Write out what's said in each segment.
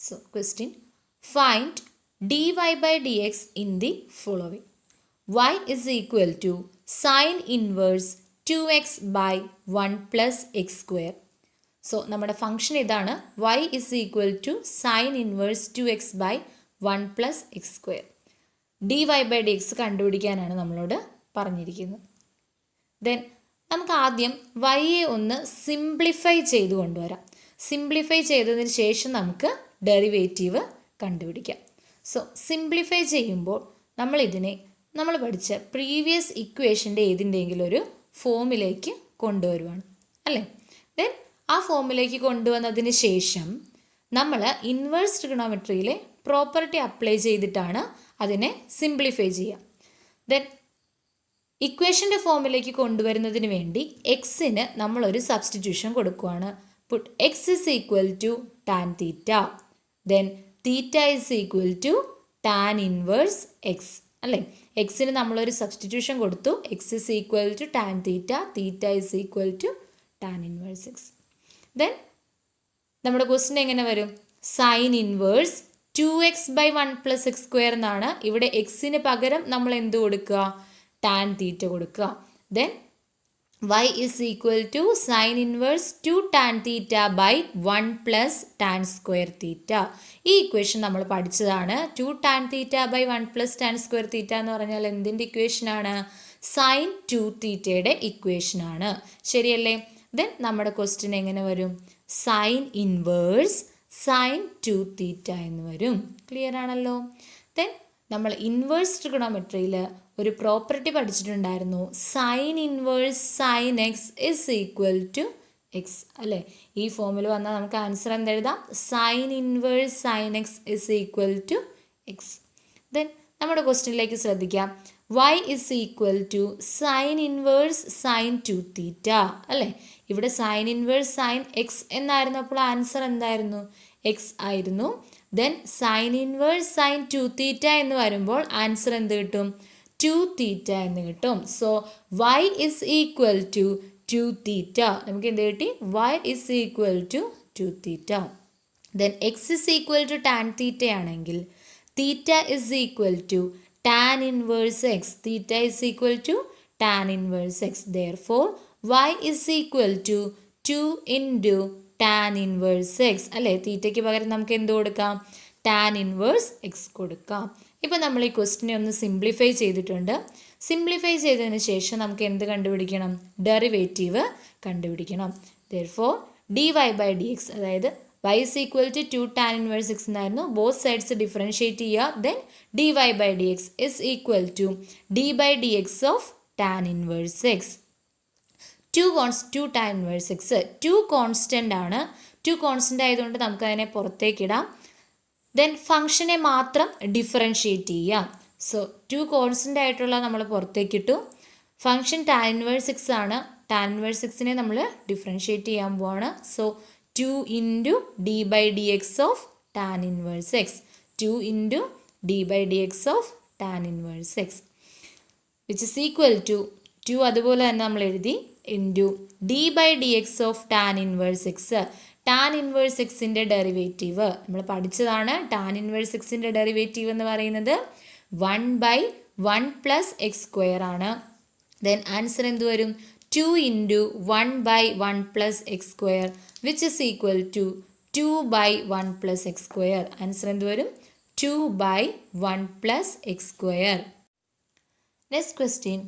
So question, find dy by dx in the following. Y is equal to sine inverse 2x by 1 plus x square. So നമ്മുടെ function ഇതാണ്, y is equal to sine inverse 2x by 1 plus x square. dy by dx കണ്ടുപിടിക്കാനാണ് നമ്മളോട് പറഞ്ഞിരിക്കുന്നത്. Then നമുക്ക് ആദ്യം yയെ ഒന്ന് simplify ചെയ്ത് കൊണ്ടുവരാം. Simplify ചെയ്തതിന് ശേഷം നമുക്ക് ഡെറിവേറ്റീവ് കണ്ടുപിടിക്കാം. സോ സിംപ്ലിഫൈ ചെയ്യുമ്പോൾ നമ്മൾ പഠിച്ച പ്രീവിയസ് ഇക്വേഷൻ്റെ ഏതിൻ്റെയെങ്കിലും ഒരു ഫോമിലേക്ക് കൊണ്ടുവരുവാണ് അല്ലേ. ദെൻ ആ ഫോമിലേക്ക് കൊണ്ടുവന്നതിന് ശേഷം നമ്മൾ ഇൻവേഴ്സ് ട്രിഗണോമെട്രിയിലെ പ്രോപ്പർട്ടി അപ്ലൈ ചെയ്തിട്ടാണ് അതിനെ സിംപ്ലിഫൈ ചെയ്യുക. ദെൻ ഇക്വേഷൻ്റെ ഫോമിലേക്ക് കൊണ്ടുവരുന്നതിന് വേണ്ടി എക്സിന് നമ്മളൊരു സബ്സ്റ്റിറ്റ്യൂഷൻ കൊടുക്കുകയാണ്. Put X is equal to tan theta, then theta is equal to tan inverse X അല്ലേ. എക്സിന് നമ്മളൊരു സബ്സ്റ്റിറ്റ്യൂഷൻ കൊടുത്തു, X is equal to tan theta, theta is equal to tan inverse X. Then നമ്മുടെ question എങ്ങനെ വരും? Sine inverse 2x by 1 plus x square എന്നാണ്. ഇവിടെ എക്സിന് പകരം നമ്മൾ എന്ത് കൊടുക്കുക? ടാൻ തീറ്റ കൊടുക്കുക. Then y is equal to sin inverse 2 tan theta by 1 plus tan square theta. ഈ ഇക്വേഷൻ നമ്മൾ പഠിച്ചതാണ്. 2 tan theta by 1 plus tan square theta എന്ന് പറഞ്ഞാൽ എന്തിൻ്റെ ഇക്വേഷനാണ്? സൈൻ 2 തീറ്റയുടെ ഇക്വേഷനാണ്. ശരിയല്ലേ? ദെൻ നമ്മുടെ ക്വസ്റ്റ്യൻ എങ്ങനെ വരും? സൈൻ ഇൻവേഴ്സ് സൈൻ 2 തീറ്റ എന്ന് വരും. ക്ലിയർ ആണല്ലോ? ദെൻ നമ്മൾ ഇൻവേഴ്സ് ട്രിഗണോമെട്രിയിൽ ഒരു പ്രോപ്പർട്ടി പഠിച്ചിട്ടുണ്ടായിരുന്നു, sine inverse sine x is equal to x അല്ലേ. ഈ ഫോമിൽ വന്നാൽ നമുക്ക് ആൻസർ എന്തെഴുതാം? Sine inverse sine x is equal to x. Then നമ്മുടെ ക്വസ്റ്റ്യനിലേക്ക് ശ്രദ്ധിക്കാം. y is equal to sine inverse sine 2 theta അല്ലേ. ഇവിടെ സൈൻ ഇൻവേഴ്സ് സൈൻ എക്സ് എന്നായിരുന്നു, അപ്പോൾ ആൻസർ എന്തായിരുന്നു? എക്സ് ആയിരുന്നു. Then sine inverse sine 2 theta എന്ന് വരുമ്പോൾ ആൻസർ എന്ത് കിട്ടും? 2 തീറ്റ എന്ന് കിട്ടും. So y is equal to 2 theta. നമുക്ക് എന്ത് കിട്ടി? y is equal to 2 theta. Then x is equal to tan theta ആണെങ്കിൽ theta is equal to tan inverse x. Theta is equal to tan inverse x. Therefore y is equal to 2 into tan inverse X അല്ലേ. തീറ്റയ്ക്ക് പകരം നമുക്ക് എന്ത് കൊടുക്കാം? Tan inverse X കൊടുക്കാം. ഇപ്പോൾ നമ്മൾ ഈ ക്വസ്റ്റിനെ ഒന്ന് സിംപ്ലിഫൈ ചെയ്തിട്ടുണ്ട്. സിംപ്ലിഫൈ ചെയ്തതിന് ശേഷം നമുക്ക് എന്ത് കണ്ടുപിടിക്കണം? ഡെറിവേറ്റീവ് കണ്ടുപിടിക്കണം. ദെയർഫോർ dy by dx, അതായത് y is equal to 2 tan inverse x എന്നായിരുന്നു. ബോത്ത് സൈഡ്സ് ഡിഫറൻഷ്യേറ്റ് ചെയ്യുക. Then dy by dx is equal to d by dx of tan inverse x. 2 tan inverse x 2 constant ആണ്. 2 constant ആയതുകൊണ്ട് നമുക്കതിനെ പുറത്തേക്കിടാം. Then ഫംഗ്ഷനെ മാത്രം differentiate ചെയ്യാം. So 2 constant ആയിട്ടുള്ള നമ്മൾ പുറത്തേക്കിട്ടു. ഫംഗ്ഷൻ ടാൻ ഇൻവേഴ്സ് എക്സ് ആണ്. ടാൻ ഇൻവേഴ്സ് എക്സിനെ നമ്മൾ ഡിഫറൻഷ്യേറ്റ് ചെയ്യാൻ പോവാണ്. So 2 into d by d x of tan inverse x. 2 into d by d x of tan inverse x which is equal to 2 അതുപോലെ തന്നെ നമ്മൾ എഴുതി into d by d x of tan inverse x. Tan inverse എക്സിൻ്റെ derivative നമ്മൾ പഠിച്ചതാണ്. Tan inverse എക്സിൻ്റെ derivative എന്ന് പറയുന്നത് 1 by 1 plus x സ്ക്വയർ ആണ്. ദെൻ ആൻസർ എന്ത് വരും? 2 into 1 by 1 plus x square which is equal to 2 by 1 plus x square. Answer എന്ത് വരും? 2 by 1 plus x square. Next question,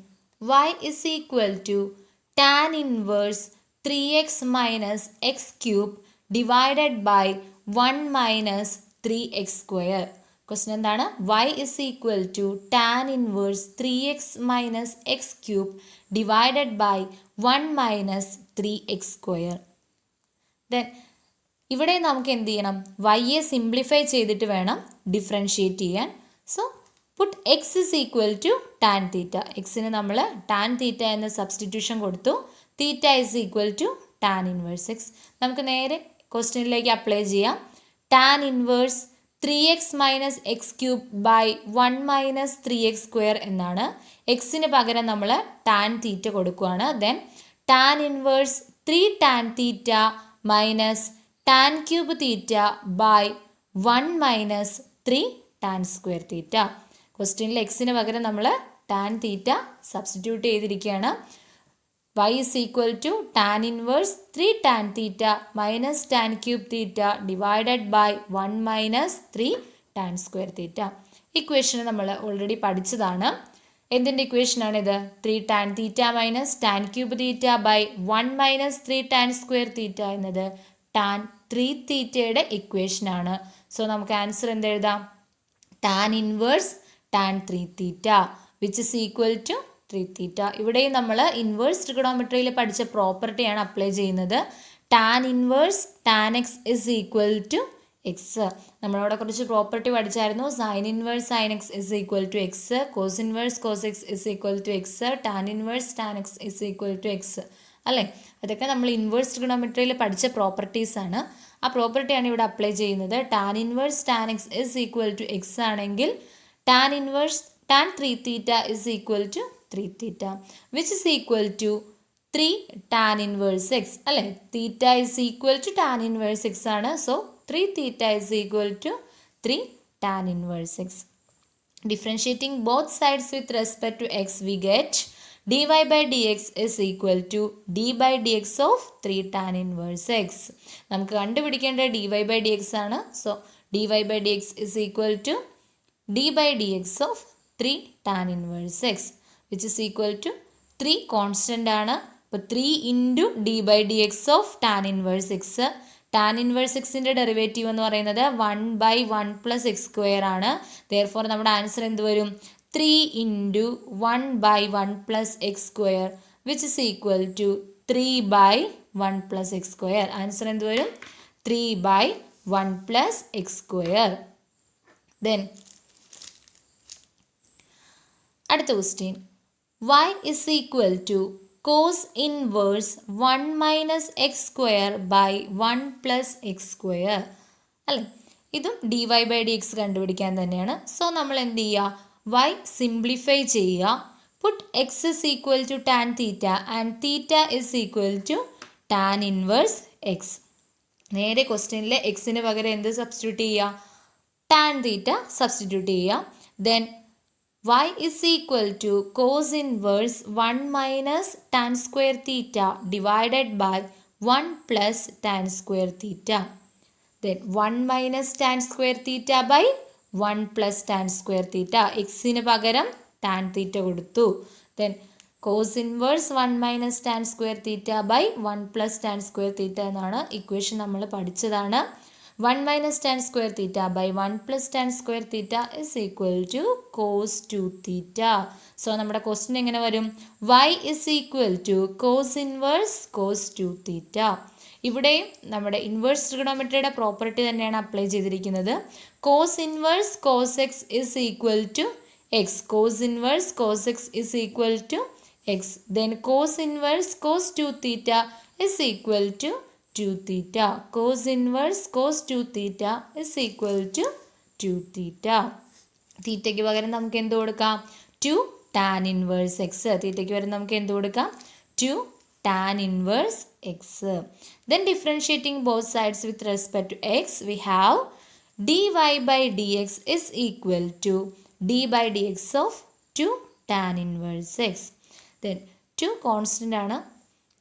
y is equal to tan inverse 3x minus x cube divided by 1 minus 3x square. Question എന്താണ്? y is equal to tan inverse 3x minus x cube divided by 1 minus 3x square. Then ഇവിടെ നമുക്ക് എന്ത് ചെയ്യണം? yയെ simplify ചെയ്തിട്ട് വേണം differentiate ചെയ്യാൻ. So put X is equal to tan theta. എക്സിന് നമ്മൾ ടാൻ തീറ്റ എന്ന സബ്സ്റ്റിറ്റ്യൂഷൻ കൊടുത്തു. Theta is equal to tan inverse x. നമുക്ക് നേരെ ക്വസ്റ്റ്യനിലേക്ക് അപ്ലൈ ചെയ്യാം. Tan inverse 3x minus x cube by 1 minus 3x square എന്നാണ്. എക്സിന് പകരം നമ്മൾ ടാൻ തീറ്റ കൊടുക്കുകയാണ്. Then tan inverse 3 tan theta minus tan cube theta by 1 minus 3 tan square theta. ക്വസ്റ്റ്യനിൽ എക്സിന് പകരം നമ്മൾ ടാൻ തീറ്റ സബ്സ്റ്റിറ്റ്യൂട്ട് ചെയ്തിരിക്കുകയാണ്. y is equal to tan inverse 3 tan theta minus tan cube theta divided by 1 minus 3 tan square theta. Equation നമ്മൾ already പഠിച്ചതാണ്. എന്തിൻ്റെ ഇക്വേഷനാണിത്? 3 tan theta minus tan cube theta by 1 minus 3 tan square theta എന്നത് tan 3 തീറ്റയുടെ ഇക്വേഷനാണ്. So നമുക്ക് answer എന്തെഴുതാം? tan inverse tan 3 theta which is equal to 3 theta. ഇവിടെയും നമ്മൾ ഇൻവേഴ്സ് ട്രിഗണോമെട്രിയിൽ പഠിച്ച പ്രോപ്പർട്ടിയാണ് അപ്ലൈ ചെയ്യുന്നത്. Tan inverse tan x is equal to x. നമ്മളവിടെ കുറച്ച് പ്രോപ്പർട്ടി പഠിച്ചായിരുന്നു. Sine inverse sine x is equal to x, cos inverse cos x is equal to x, tan inverse tan x is equal to x അല്ലേ? അതൊക്കെ നമ്മൾ inverse ട്രിഗണോമെട്രിയിൽ പഠിച്ച പ്രോപ്പർട്ടീസാണ്. ആ പ്രോപ്പർട്ടിയാണ് ഇവിടെ അപ്ലൈ ചെയ്യുന്നത്. Tan inverse tan x is equal to x ആണെങ്കിൽ tan inverse tan 3 theta is equal to 3 theta which is equal to 3 tan inverse X അല്ലേ? Theta is equal to tan inverse x ആണ്. So 3 theta is equal to 3 tan inverse x. Differentiating both sides with respect to x we get dy by dx is equal to d by dx of 3 tan inverse x. നമുക്ക് കണ്ടുപിടിക്കേണ്ട dy by dx ആണ്. So dy by dx is equal to d by dx of 3 tan inverse x which is equal to 3 constant ആണ്. അപ്പോൾ 3 into d by dx of tan inverse x. tan inverse എക്സിൻ്റെ derivative എന്ന് പറയുന്നത് 1 by 1 plus x square ആണ്. Therefore നമ്മുടെ answer എന്ത് വരും? 3 into 1 by 1 plus x square which is equal to 3 by 1 plus x square. Answer എന്ത് വരും? 3 by 1 plus x square. Then അടുത്ത question y is equal to cos inverse 1 minus x square by 1 plus x square അല്ലേ? ഇതും dy by dx കണ്ടുപിടിക്കാൻ തന്നെയാണ്. So നമ്മൾ എന്ത് ചെയ്യുക? y സിംപ്ലിഫൈ ചെയ്യുക. Puttu x is equal to tan theta and theta is equal to tan inverse x. നേരെ ക്വസ്റ്റ്യനിൽ എക്സിന് പകരം എന്ത് സബ്സ്റ്റിറ്റ്യൂട്ട് ചെയ്യുക? tan theta സബ്സ്റ്റിറ്റ്യൂട്ട് ചെയ്യുക. Then y is equal to cos inverse 1 minus tan square theta divided by 1 plus tan square theta. Then 1 minus tan square theta by 1 plus tan square theta. എക്സിന് പകരം tan theta കൊടുത്തു. Then cos inverse 1 minus tan square theta by 1 plus tan square theta എന്നാണ് equation നമ്മൾ പഠിച്ചതാണ്. 1 minus tan square theta by 1 plus tan square theta is equal to cos 2 theta. So നമ്മുടെ question എങ്ങനെ വരും? y is equal to cos inverse cos 2 theta. ഇവിടെയും നമ്മുടെ inverse ട്രിഗണോമെട്രിയുടെ property തന്നെയാണ് അപ്ലൈ ചെയ്തിരിക്കുന്നത്. Cos inverse cos x is equal to x. Cos inverse cos x is equal to x. Then cos inverse cos 2 theta is equal to 2 theta. Cos inverse cos 2 theta is equal to 2 theta. തീറ്റയ്ക്ക് പകരം നമുക്ക് എന്ത് കൊടുക്കാം? 2 tan inverse x. തീറ്റയ്ക്ക് പകരം നമുക്ക് എന്ത് കൊടുക്കാം? 2 tan inverse x. Then differentiating both sides with respect to x, we have dy by dx is equal to d by dx of 2 tan inverse x. Then 2 constant ആണ്.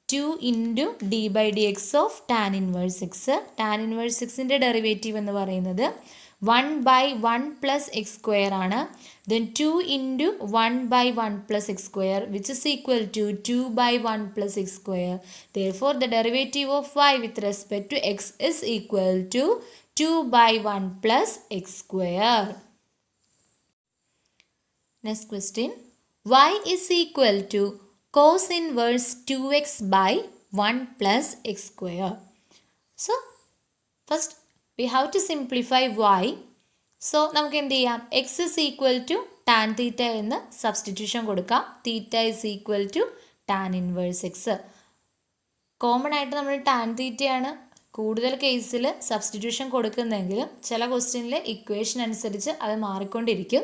2 into d by dx of tan inverse x. tan inverse xൻ്റെ derivative എന്ന് പറയുന്നത് 1 by 1 plus x square ആണ്. Then 2 into 1 by 1 plus x square which is equal to 2 by 1 plus x square. Therefore the derivative of y with respect to x is equal to 2 by 1 plus x square. Next question. Y is equal to cos inverse 2x by 1 plus x square. So first we have to simplify y. So നമുക്ക് എന്ത് ചെയ്യാം? X is equal to tan theta എന്ന് substitution കൊടുക്കാം. Theta is equal to tan inverse x. Common ആയിട്ട് നമ്മൾ tan തീറ്റയാണ് കൂടുതൽ കേസിൽ സബ്സ്റ്റിറ്റ്യൂഷൻ കൊടുക്കുന്നതെങ്കിലും ചില ക്വസ്റ്റ്യനിൽ ഇക്വേഷൻ അനുസരിച്ച് അത് മാറിക്കൊണ്ടിരിക്കും.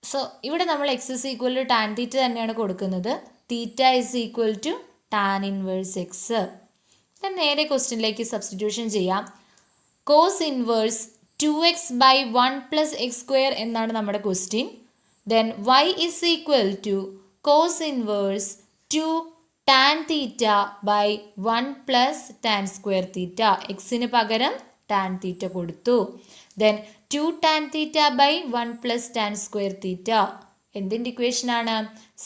സോ ഇവിടെ നമ്മൾ x is equal to tan theta തന്നെയാണ് കൊടുക്കുന്നത്. Theta is equal to tan inverse x. നേരെ ക്വസ്റ്റ്യനിലേക്ക് സബ്സ്റ്റിറ്റ്യൂഷൻ ചെയ്യാം. Cos inverse 2x by 1 plus x square എന്നാണ് നമ്മുടെ question. Then y is equal to cos inverse 2 tan theta by 1 plus tan square theta. എക്സിന് പകരം tan theta കൊടുത്തു. Then 2 tan theta by 1 plus tan square theta എന്തിൻ്റെ ഇക്വേഷനാണ്?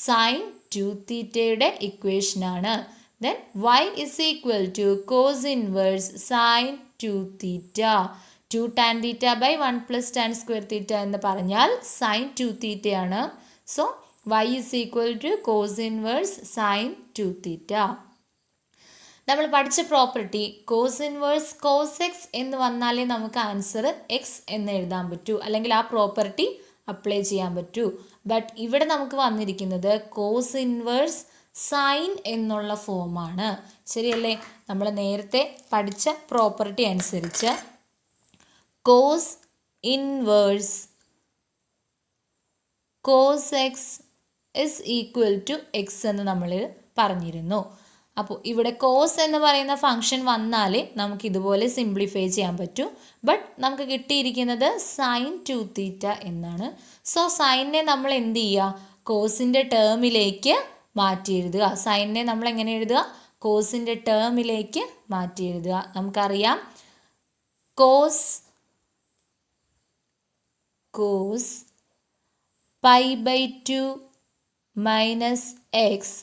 Sine 2 തീറ്റയുടെ ഇക്വേഷനാണ്. Then y is equal to cos inverse sin 2 theta. 2 tan theta by 1 plus tan square theta എന്ന് പറഞ്ഞാൽ sin 2 തീറ്റയാണ്. So y is equal to cos inverse sin 2 theta. നമ്മൾ പഠിച്ച property cos inverse cos x എന്ന് വന്നാലേ നമുക്ക് answer X എന്ന് എഴുതാൻ പറ്റൂ, അല്ലെങ്കിൽ ആ പ്രോപ്പർട്ടി അപ്ലൈ ചെയ്യാൻ പറ്റൂ. ബട്ട് ഇവിടെ നമുക്ക് വന്നിരിക്കുന്നത് കോസ് ഇൻവേഴ്സ് സൈൻ എന്നുള്ള ഫോമാണ്. ശരിയല്ലേ? നമ്മൾ നേരത്തെ പഠിച്ച പ്രോപ്പർട്ടി അനുസരിച്ച് cos inverse cos x is equal to x എന്ന് നമ്മൾ പറഞ്ഞിരുന്നു. അപ്പോൾ ഇവിടെ കോസ് എന്ന് പറയുന്ന ഫംഗ്ഷൻ വന്നാൽ നമുക്ക് ഇതുപോലെ സിംപ്ലിഫൈ ചെയ്യാൻ പറ്റും. ബട്ട് നമുക്ക് കിട്ടിയിരിക്കുന്നത് സൈൻ 2 തീറ്റ എന്നാണ്. സോ സൈനിനെ നമ്മൾ എന്ത് ചെയ്യുക? കോസിൻ്റെ ടേമിലേക്ക് മാറ്റി എഴുതുക. സൈനിനെ നമ്മൾ എങ്ങനെ എഴുതുക? കോസിൻ്റെ ടേമിലേക്ക് മാറ്റി എഴുതുക. നമുക്കറിയാം cos pi by 2 minus x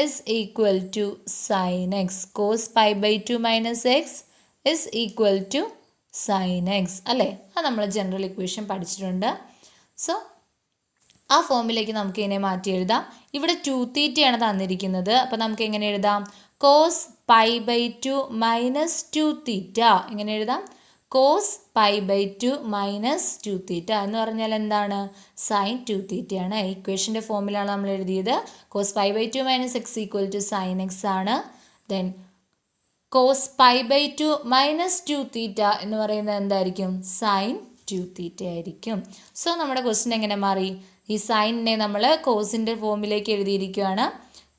is equal to sin x. cos pi by 2 minus x is equal to sin x. അല്ലേ? അത് നമ്മൾ ജനറൽ ഇക്വേഷൻ പഠിച്ചിട്ടുണ്ട്. സോ ആ ഫോമിലേക്ക് നമുക്ക് ഇതിനെ മാറ്റി എഴുതാം. ഇവിടെ 2 തീറ്റയാണ് തന്നിരിക്കുന്നത്. അപ്പോൾ നമുക്ക് എങ്ങനെ എഴുതാം? കോസ് പൈ ബൈ 2 മൈനസ് 2 തീറ്റ. എങ്ങനെ എഴുതാം? Cos pi by 2 minus 2 theta എന്ന് പറഞ്ഞാൽ എന്താണ്? സൈൻ 2 തീറ്റയാണ്. ഇക്വേഷൻ്റെ ഫോമിലാണ് നമ്മൾ എഴുതിയത്. Cos pi by 2 minus x equal to sine x ആണ്. Then cos pi by 2 minus 2 theta എന്ന് പറയുന്നത് എന്തായിരിക്കും? സൈൻ 2 തീറ്റ ആയിരിക്കും. സോ നമ്മുടെ ക്വസ്റ്റ്യൻ എങ്ങനെ മാറി? ഈ സൈനിനെ നമ്മൾ കോസിൻ്റെ ഫോമിലേക്ക് എഴുതിയിരിക്കുകയാണ്.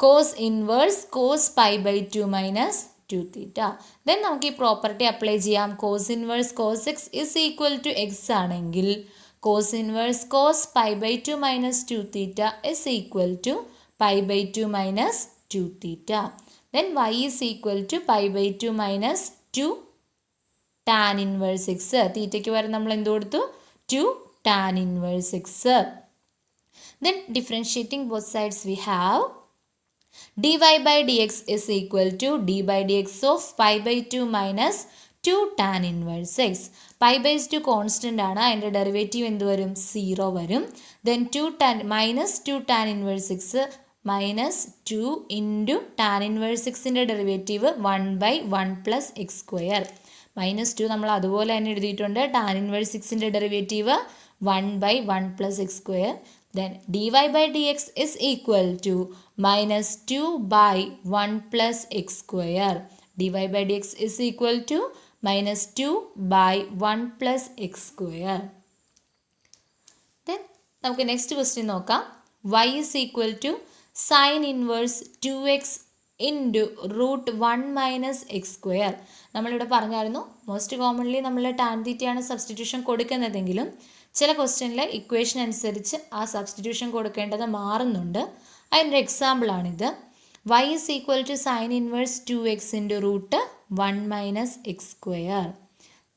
Cos inverse cos pi by 2 minus 2 theta. Then നമുക്ക് ഈ പ്രോപ്പർട്ടി അപ്ലൈ ചെയ്യാം. Cos inverse cos x is equal to x ആണെങ്കിൽ cos inverse cos pi by 2 minus 2 theta is equal to pi by 2 minus 2 theta. Then y is equal to pi by 2 minus 2 tan inverse x. തീറ്റയ്ക്ക് വരെ നമ്മൾ എന്ത് കൊടുത്തു? 2 tan inverse X. Then differentiating both sides we have dy by dx is equal to d by dx of pi by 2 minus 2 tan inverse x. pi by 2 constant ആണ്. അതിൻ്റെ derivative എന്ത് വരും? 0 വരും. Then 2 tan minus 2 tan inverse x minus 2 into tan inverse എക്സിൻ്റെ derivative 1 by 1 plus x square. Minus 2 നമ്മൾ അതുപോലെ തന്നെ എഴുതിയിട്ടുണ്ട്. ടാൻ ഇൻവേഴ്സ് എക്സിൻ്റെ derivative 1 by 1 plus x square. Then dy by dx is equal to minus 2 by 1 plus x square. dy by dx is equal to minus 2 by 1 plus x square. Then നമുക്ക് next question നോക്കാം. y is equal to sin inverse 2x into root 1 minus x square. നമ്മളിവിടെ പറഞ്ഞായിരുന്നു most commonly നമ്മൾ tan തീറ്റയാണ് substitution കൊടുക്കുന്നതെങ്കിലും ചില ക്വസ്റ്റ്യനിൽ equation അനുസരിച്ച് ആ സബ്സ്റ്റിറ്റ്യൂഷൻ കൊടുക്കേണ്ടത് മാറുന്നുണ്ട്. അതിൻ്റെ എക്സാമ്പിളാണിത്. y is equal to sin inverse 2x into root 1 minus x square.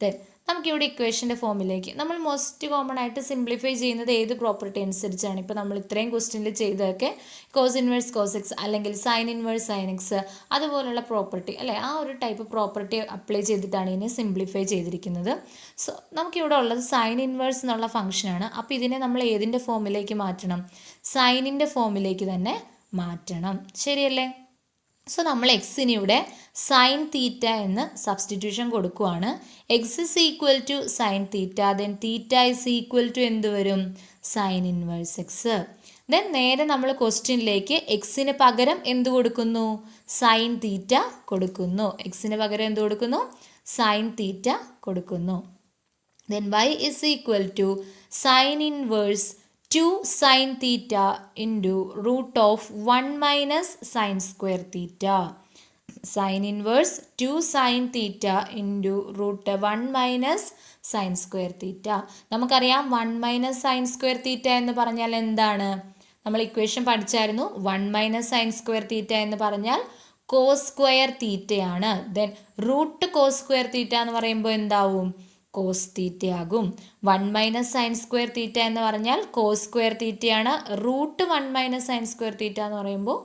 Then നമുക്കിവിടെ ഇക്വേഷൻ്റെ ഫോമിലേക്ക് നമ്മൾ മോസ്റ്റ് കോമൺ ആയിട്ട് സിംപ്ലിഫൈ ചെയ്യുന്നത് ഏത് പ്രോപ്പർട്ടി അനുസരിച്ചാണ്? ഇപ്പോൾ നമ്മൾ ഇത്രയും ക്വസ്റ്റ്യനിൽ ചെയ്തതൊക്കെ കോസ് ഇൻവേഴ്സ് കോസ് എക്സ് അല്ലെങ്കിൽ സൈൻ ഇൻവേഴ്സ് സൈൻ എക്സ് അതുപോലുള്ള പ്രോപ്പർട്ടി അല്ലേ, ആ ഒരു ടൈപ്പ് പ്രോപ്പർട്ടി അപ്ലൈ ചെയ്തിട്ടാണ് ഇതിനെ സിംപ്ലിഫൈ ചെയ്തിരിക്കുന്നത്. സോ നമുക്കിവിടെ ഉള്ളത് സൈൻ ഇൻവേഴ്സ് എന്നുള്ള ഫംഗ്ഷനാണ്. അപ്പോൾ ഇതിനെ നമ്മൾ ഏതിൻ്റെ ഫോമിലേക്ക് മാറ്റണം? സൈനിൻ്റെ ഫോമിലേക്ക് തന്നെ മാറ്റണം. ശരിയല്ലേ? സോ നമ്മൾ എക്സിന് ഇവിടെ സൈൻ തീറ്റ എന്ന് സബ്സ്റ്റിറ്റ്യൂഷൻ കൊടുക്കുവാണ്. X is equal to sine theta. Then theta is equal to എന്ത് വരും? Sine inverse X. ദെൻ നേരെ നമ്മൾ ക്വസ്റ്റ്യനിലേക്ക് എക്സിന് പകരം എന്ത് കൊടുക്കുന്നു? സൈൻ തീറ്റ കൊടുക്കുന്നു. എക്സിന് പകരം എന്ത് കൊടുക്കുന്നു? സൈൻ തീറ്റ കൊടുക്കുന്നു. Then y is equal to sine inverse 2 sin theta into root of 1 minus sin square theta. Sine inverse 2 sine theta into root 1 minus sine square theta. നമുക്കറിയാം 1 മൈനസ് സൈൻ സ്ക്വയർ തീറ്റ എന്ന് പറഞ്ഞാൽ എന്താണ്? നമ്മൾ equation പഠിച്ചായിരുന്നു. 1 minus sine square theta എന്ന് പറഞ്ഞാൽ cos square തീറ്റയാണ്. Then root cos square theta എന്ന് പറയുമ്പോൾ എന്താവും? കോസ് തീറ്റയാകും. 1 മൈനസ് സൈൻ സ്ക്വയർ തീറ്റ എന്ന് പറഞ്ഞാൽ കോസ് സ്ക്വയർ തീറ്റയാണ്. Root 1 minus sine square theta എന്ന് പറയുമ്പോൾ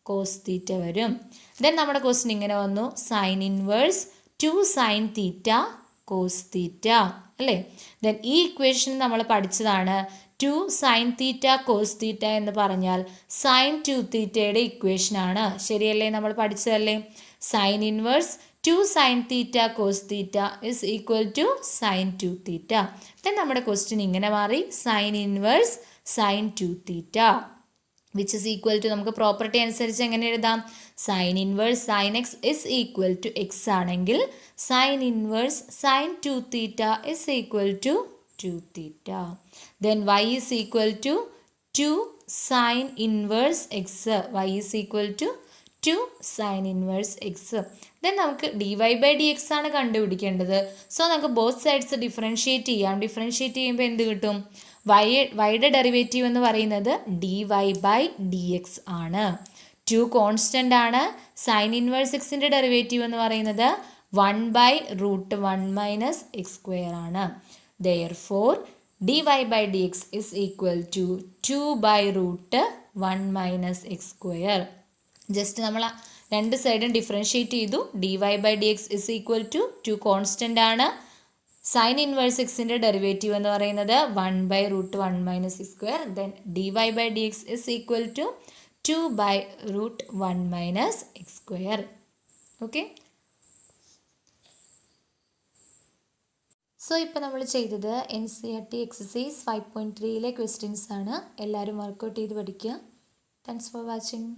കോസ് തീറ്റ വരും. ദെൻ നമ്മുടെ ക്വസ്റ്റ്യൻ ഇങ്ങനെ വന്നു, sine inverse 2 sine theta cos theta അല്ലേ. ദെൻ ഈ ഇക്വേഷൻ നമ്മൾ പഠിച്ചതാണ്. 2 സൈൻ തീറ്റ കോസ് തീറ്റ എന്ന് പറഞ്ഞാൽ സൈൻ 2 തീറ്റയുടെ ഇക്വേഷനാണ്. ശരിയല്ലേ? നമ്മൾ പഠിച്ചതല്ലേ? Sine inverse 2 sine theta cos theta is equal to sine 2 theta. Then നമ്മുടെ ക്വസ്റ്റ്യൻ ഇങ്ങനെ മാറി, sine inverse sine 2 theta which is equal to, നമുക്ക് പ്രോപ്പർട്ടി അനുസരിച്ച് എങ്ങനെ എഴുതാം? Sine inverse sine x is equal to x ആണെങ്കിൽ sine inverse sine 2 theta is equal to 2 theta. Then y is equal to 2 sine inverse x. Y is equal to 2 sine inverse X. Then നമുക്ക് d y by d x ആണ് കണ്ടുപിടിക്കേണ്ടത്. So നമുക്ക് both sides differentiate ചെയ്യാം. Differentiate ചെയ്യുമ്പോൾ എന്ത് കിട്ടും? വൈയുടെ derivative എന്ന് പറയുന്നത് d y by d x ആണ്. 2 കോൺസ്റ്റൻ്റ് ആണ്. സൈൻ ഇൻവേഴ്സ് എക്സിൻ്റെ ഡെറിവേറ്റീവ് എന്ന് പറയുന്നത് 1 by root 1 minus x square ആണ്. Therefore dy by dx is equal to 2 by root 1 minus x square. Just നമ്മൾ രണ്ട് സൈഡും ഡിഫറൻഷ്യേറ്റ് ചെയ്തു. dy by dx is equal to 2 constant ആണ്. സൈൻ ഇൻവേഴ്സ് എക്സിൻ്റെ ഡെറിവേറ്റീവ് എന്ന് പറയുന്നത് 1 by root 1 minus x square. Then dy by dx is equal to 2 by root 1 minus x square. Okay. So ഇപ്പോൾ നമ്മൾ ചെയ്തത് NCERT എക്സസൈസ് 5.3 ക്വസ്റ്റ്യൻസ് ആണ്. എല്ലാവരും workout ചെയ്ത് പഠിക്കുക. Thanks for watching.